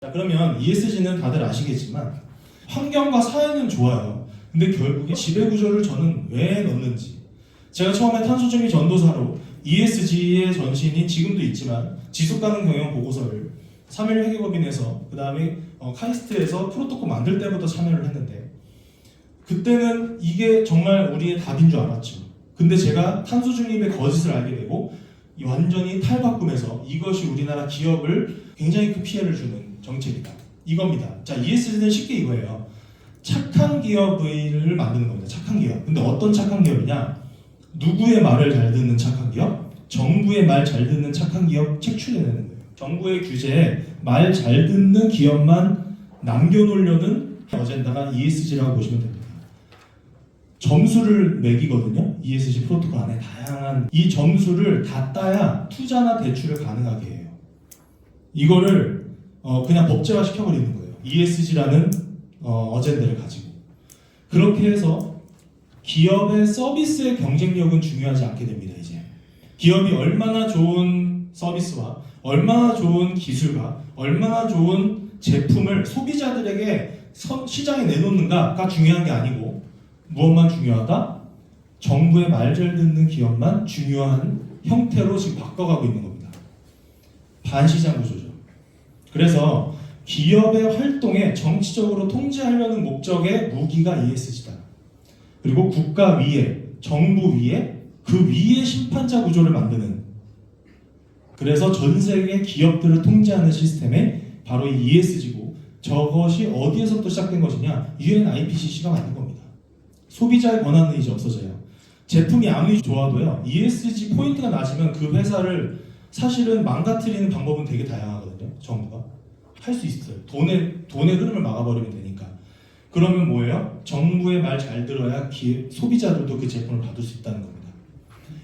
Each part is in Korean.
자, 그러면 ESG는 다들 아시겠지만 환경과 사회는 좋아요. 근데 결국에 지배구조를 저는 왜 넣는지, 제가 처음에 탄소중립 전도사로 ESG의 전신이 지금도 있지만 지속가능 경영 보고서를 3일 회계법인에서 그 다음에 카이스트에서 프로토콜 만들 때부터 참여를 했는데, 그때는 이게 정말 우리의 답인 줄 알았죠. 근데 제가 탄소중립의 거짓을 알게 되고 완전히 탈바꿈해서 이것이 우리나라 기업을 굉장히 큰 피해를 주는 정책이다, 이겁니다. 자, ESG는 쉽게 이거예요. 착한 기업을 만드는 겁니다. 착한 기업. 근데 어떤 착한 기업이냐? 누구의 말을 잘 듣는 착한 기업? 정부의 말 잘 듣는 착한 기업 책출해내는 거예요. 정부의 규제에 말 잘 듣는 기업만 남겨놓으려는 어젠다가 ESG라고 보시면 됩니다. 점수를 매기거든요. ESG 프로토콜 안에 다양한 이 점수를 다 따야 투자나 대출을 가능하게 해요. 이거를 그냥 법제화 시켜버리는 거예요. ESG라는 어젠다를 가지고. 그렇게 해서 기업의 서비스의 경쟁력은 중요하지 않게 됩니다. 이제 기업이 얼마나 좋은 서비스와 얼마나 좋은 기술과 얼마나 좋은 제품을 소비자들에게 시장에 내놓는가가 중요한 게 아니고, 무엇만 중요하다? 정부의 말 잘 듣는 기업만 중요한 형태로 지금 바꿔가고 있는 겁니다. 반시장 구조죠. 그래서 기업의 활동에 정치적으로 통제하려는 목적의 무기가 ESG다. 그리고 국가 위에, 정부 위에, 그 위에 심판자 구조를 만드는, 그래서 전 세계 기업들을 통제하는 시스템이 바로 이 ESG고, 저것이 어디에서부터 시작된 것이냐? UNIPCC가 만든 겁니다. 소비자의 권한은 이제 없어져요. 제품이 아무리 좋아도요, ESG 포인트가 낮으면 그 회사를 사실은 망가뜨리는 방법은 되게 다양하거든요. 정부가 할 수 있어요. 돈의 흐름을 막아버리면 되니까. 그러면 뭐예요? 정부의 말 잘 들어야 소비자들도 그 제품을 받을 수 있다는 겁니다.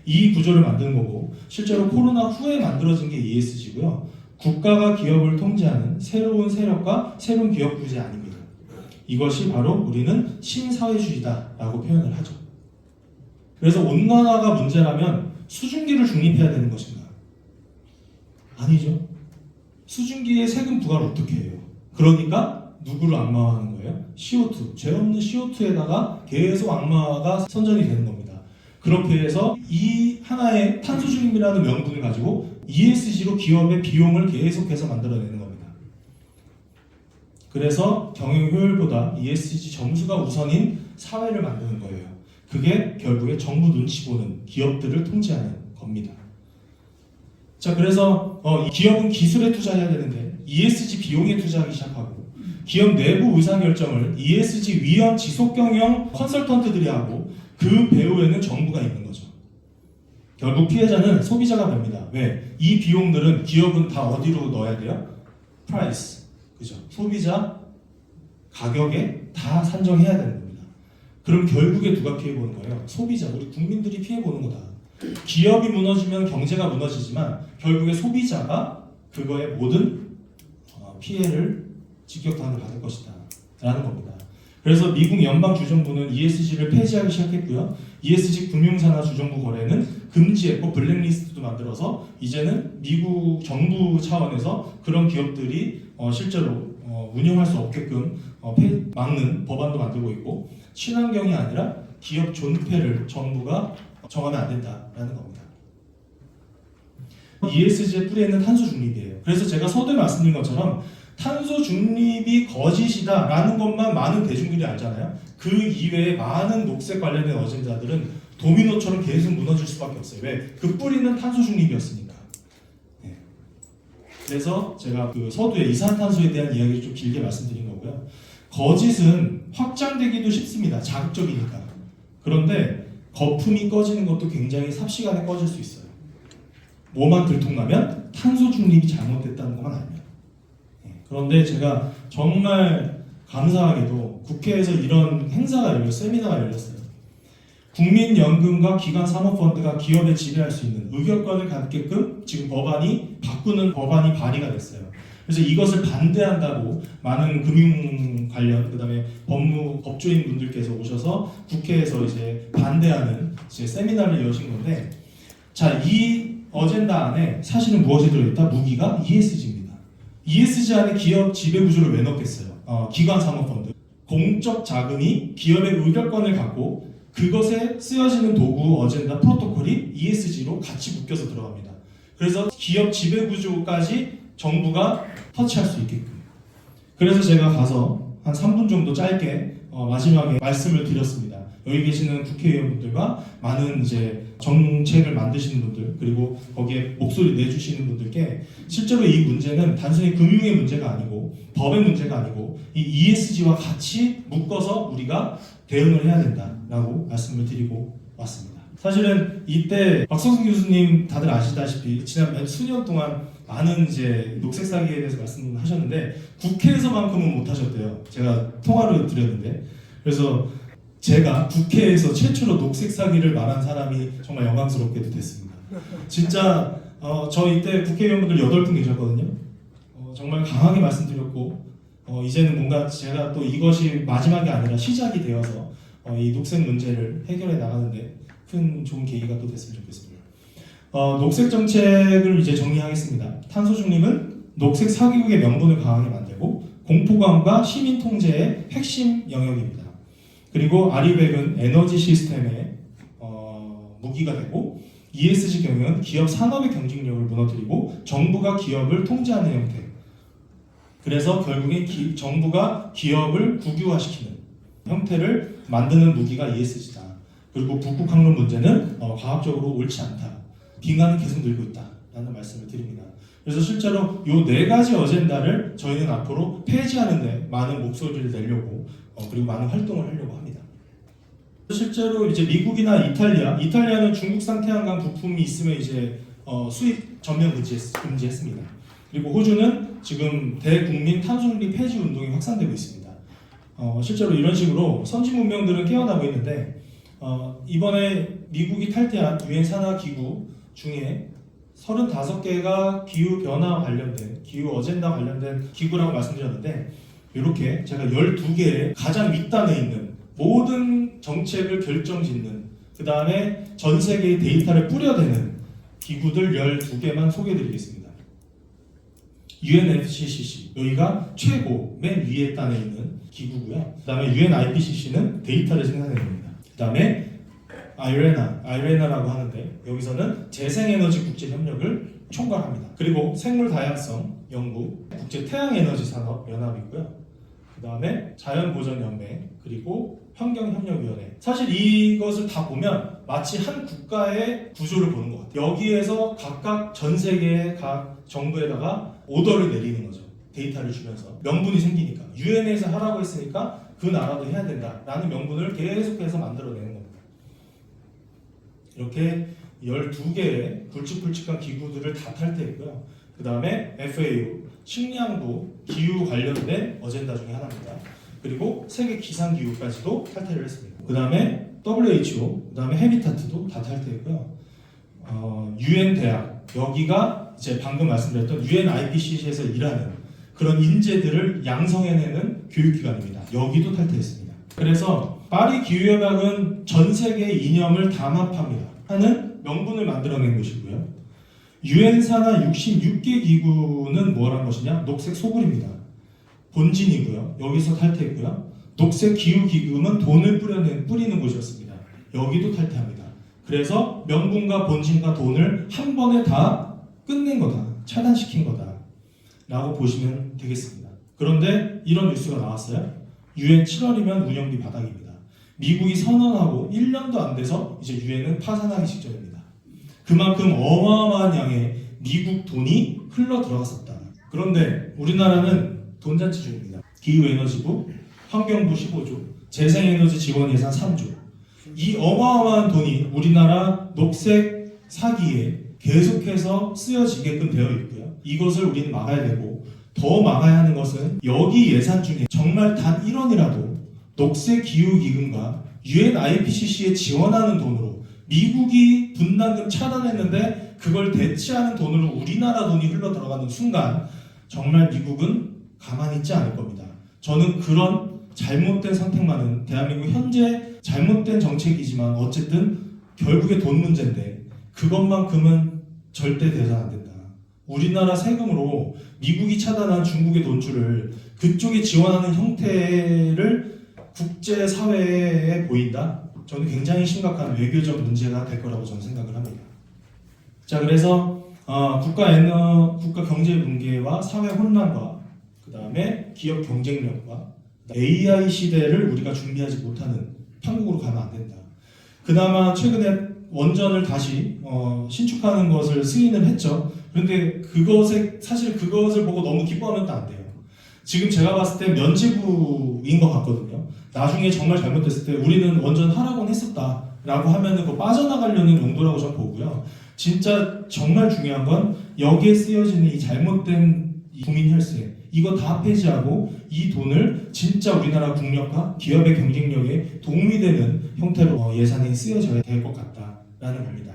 이 구조를 만드는 거고, 실제로 코로나 후에 만들어진 게 ESG고요. 국가가 기업을 통제하는 새로운 세력과 새로운 기업 구제 아닙니다. 이것이 바로 우리는 신사회주의다라고 표현을 하죠. 그래서 온난화가 문제라면 수증기를 중립해야 되는 것인가? 아니죠. 수증기에 세금 부과를 어떻게 해요? 그러니까 누구를 악마화하는 거예요? CO2, 죄 없는 CO2에다가 계속 악마화가 선전이 되는 겁니다. 그렇게 해서 이 하나의 탄소중립이라는 명분을 가지고 ESG로 기업의 비용을 계속해서 만들어내는 겁니다. 그래서 경영 효율보다 ESG 점수가 우선인 사회를 만드는 거예요. 그게 결국에 정부 눈치 보는 기업들을 통제하는 겁니다. 자, 그래서 기업은 기술에 투자해야 되는데 ESG 비용에 투자하기 시작하고, 기업 내부 의사결정을 ESG 위험 지속경영 컨설턴트들이 하고, 그 배후에는 정부가 있는 거죠. 결국 피해자는 소비자가 됩니다. 왜? 이 비용들은 기업은 다 어디로 넣어야 돼요? 프라이스, 그죠? 소비자 가격에 다 산정해야 되는 겁니다. 그럼 결국에 누가 피해 보는 거예요? 소비자, 우리 국민들이 피해 보는 거다. 기업이 무너지면 경제가 무너지지만 결국에 소비자가 그거의 모든 피해를 직격탄을 받을 것이다 라는 겁니다. 그래서 미국 연방주정부는 ESG를 폐지하기 시작했고요. ESG 금융산하 주정부 거래는 금지했고 블랙리스트도 만들어서 이제는 미국 정부 차원에서 그런 기업들이 실제로 운영할 수 없게끔 막는 법안도 만들고 있고, 친환경이 아니라 기업 존폐를 정부가 정하면 안 된다라는 겁니다. ESG의 뿌리에는 탄소 중립이에요. 그래서 제가 서두에 말씀드린 것처럼 탄소 중립이 거짓이다라는 것만 많은 대중들이 알잖아요. 그 이외에 많은 녹색 관련된 어젠다들은 도미노처럼 계속 무너질 수밖에 없어요. 왜? 그 뿌리는 탄소 중립이었으니까. 네. 그래서 제가 그 서두에 이산탄소에 대한 이야기를 좀 길게 말씀드린 거고요. 거짓은 확장되기도 쉽습니다. 자극적이니까. 그런데 거품이 꺼지는 것도 굉장히 삽시간에 꺼질 수 있어요. 뭐만 들통나면 탄소 중립이 잘못됐다는 것만 알면. 그런데 제가 정말 감사하게도 국회에서 이런 행사가 열렸어요. 세미나가 열렸어요. 국민연금과 기관사모펀드가 기업에 지배할 수 있는 의결권을 갖게끔 지금 바꾸는 법안이 발의가 됐어요. 그래서 이것을 반대한다고 많은 금융 관련, 그 다음에 법조인 분들께서 오셔서 국회에서 이제 반대하는 이제 세미나를 여신 건데, 자, 이 어젠다 안에 사실은 무엇이 들어있다? 무기가 ESG입니다. ESG 안에 기업 지배구조를 왜 넣겠어요? 기관 사모펀드. 공적 자금이 기업의 의결권을 갖고 그것에 쓰여지는 도구, 어젠다, 프로토콜이 ESG로 같이 묶여서 들어갑니다. 그래서 기업 지배구조까지 정부가 터치할 수 있게끔. 그래서 제가 가서 한 3분 정도 짧게 마지막에 말씀을 드렸습니다. 여기 계시는 국회의원분들과 많은 이제 정책을 만드시는 분들, 그리고 거기에 목소리 내주시는 분들께 실제로 이 문제는 단순히 금융의 문제가 아니고 법의 문제가 아니고 이 ESG와 같이 묶어서 우리가 대응을 해야 된다라고 말씀을 드리고 왔습니다. 사실은 이때 박성수 교수님 다들 아시다시피 지난 수년 동안 많은 이제 녹색 사기에 대해서 말씀하셨는데 국회에서만큼은 못 하셨대요. 제가 통화를 드렸는데, 그래서 제가 국회에서 최초로 녹색 사기를 말한 사람이 정말 영광스럽게도 됐습니다. 진짜 저 이때 국회의원분들 8분 계셨거든요. 정말 강하게 말씀드렸고 이제는 뭔가 제가 또 이것이 마지막이 아니라 시작이 되어서 이 녹색 문제를 해결해 나가는데 큰 좋은 계기가 또 됐으면 좋겠습니다. 녹색 정책을 이제 정리하겠습니다. 탄소 중립은 녹색 사기국의 명분을 강하게 만들고 공포감과 시민 통제의 핵심 영역입니다. 그리고 아리백은 에너지 시스템의 무기가 되고 ESG 경영은 기업 산업의 경쟁력을 무너뜨리고 정부가 기업을 통제하는 형태. 그래서 결국엔 정부가 기업을 국유화시키는 형태를 만드는 무기가 ESG다. 그리고 북극 항로 문제는 과학적으로 옳지 않다. 빙하는 계속 늘고 있다라는 말씀을 드립니다. 그래서 실제로 이 4가지 어젠다를 저희는 앞으로 폐지하는데 많은 목소리를 내려고 그리고 많은 활동을 하려고 합니다. 실제로 이제 미국이나 이탈리아는 중국산 태양광 부품이 있으면 이제 수입 전면 금지했습니다. 그리고 호주는 지금 대국민 탄소중립 폐지 운동이 확산되고 있습니다. 실제로 이런 식으로 선진 문명들은 깨어나고 있는데 이번에 미국이 탈퇴한 유엔 산하 기구 중에 35개가 기후 변화 관련된 기후 어젠다 관련된 기구라고 말씀드렸는데, 이렇게 제가 12개의 가장 윗단에 있는 모든 정책을 결정짓는, 그 다음에 전 세계의 데이터를 뿌려대는 기구들 12개만 소개해드리겠습니다. UNFCCC, 여기가 최고 맨 위에 단에 있는 기구고요. 그 다음에 UNIPCC는 데이터를 생산해냅니다. 그 다음에 아이레나라고 하는데 여기서는 재생에너지 국제협력을 총괄합니다. 그리고 생물다양성 연구, 국제태양에너지산업연합이 있고요. 그 다음에 자연보전연맹, 그리고 환경협력위원회. 사실 이것을 다 보면 마치 한 국가의 구조를 보는 것 같아요. 여기에서 각각 전 세계의 각 정부에다가 오더를 내리는 거죠. 데이터를 주면서 명분이 생기니까 유엔에서 하라고 했으니까 그 나라도 해야 된다라는 명분을 계속해서 만들어내는 겁니다. 이렇게 12개의 굵직굵직한 기구들을 다 탈퇴했고요. 그 다음에 FAO, 식량부, 기후 관련된 어젠다 중에 하나입니다. 그리고 세계 기상기구까지도 탈퇴를 했습니다. 그 다음에 WHO, 그 다음에 헤비타트도 다 탈퇴했고요. UN 대학, 여기가 이제 방금 말씀드렸던 UNIPCC에서 일하는 그런 인재들을 양성해내는 교육기관입니다. 여기도 탈퇴했습니다. 그래서 파리 기후협약은 전 세계의 이념을 담합합니다 하는 명분을 만들어낸 것이고요. 유엔 산하 66개 기구는 뭘 한 것이냐? 녹색 소굴입니다. 본진이고요. 여기서 탈퇴했고요. 녹색 기후기금은 돈을 뿌리는 곳이었습니다. 여기도 탈퇴합니다. 그래서 명분과 본진과 돈을 한 번에 다 끝낸 거다. 차단시킨 거다. 라고 보시면 되겠습니다. 그런데 이런 뉴스가 나왔어요. 유엔 7월이면 운영비 바닥입니다. 미국이 선언하고 1년도 안 돼서 이제 유엔은 파산하기 직전입니다. 그만큼 어마어마한 양의 미국 돈이 흘러 들어갔었다. 그런데 우리나라는 돈잔치 중입니다. 기후에너지부, 환경부 15조, 재생에너지 지원 예산 3조. 이 어마어마한 돈이 우리나라 녹색 사기에 계속해서 쓰여지게끔 되어 있고요. 이것을 우리는 막아야 되고, 더 막아야 하는 것은 여기 예산 중에 정말 단 1원이라도 녹색 기후기금과 UNIPCC에 지원하는 돈으로, 미국이 분담금 차단했는데 그걸 대체하는 돈으로 우리나라 돈이 흘러 들어가는 순간 정말 미국은 가만히 있지 않을 겁니다. 저는 그런 잘못된 선택만은 대한민국 현재 잘못된 정책이지만 어쨌든 결국에 돈 문제인데 그것만큼은 절대 돼서는 안 된다. 우리나라 세금으로 미국이 차단한 중국의 돈줄을 그쪽에 지원하는 형태를 국제사회에 보인다? 저는 굉장히 심각한 외교적 문제가 될 거라고 저는 생각을 합니다. 자, 그래서 국가 경제 붕괴와 사회 혼란과 그 다음에 기업 경쟁력과 AI 시대를 우리가 준비하지 못하는 판국으로 가면 안 된다. 그나마 최근에 원전을 다시 신축하는 것을 승인을 했죠. 그런데 사실 그것을 보고 너무 기뻐하면 안 돼요. 지금 제가 봤을 때 면죄부인 것 같거든요. 나중에 정말 잘못됐을 때 우리는 원전 하락은 했었다라고 하면은 그거 빠져나가려는 용도라고 저는 보고요. 진짜 정말 중요한 건 여기에 쓰여지는 이 잘못된 국민 혈세 이거 다 폐지하고 이 돈을 진짜 우리나라 국력과 기업의 경쟁력에 도움이 되는 형태로 예산이 쓰여져야 될 것 같다라는 겁니다.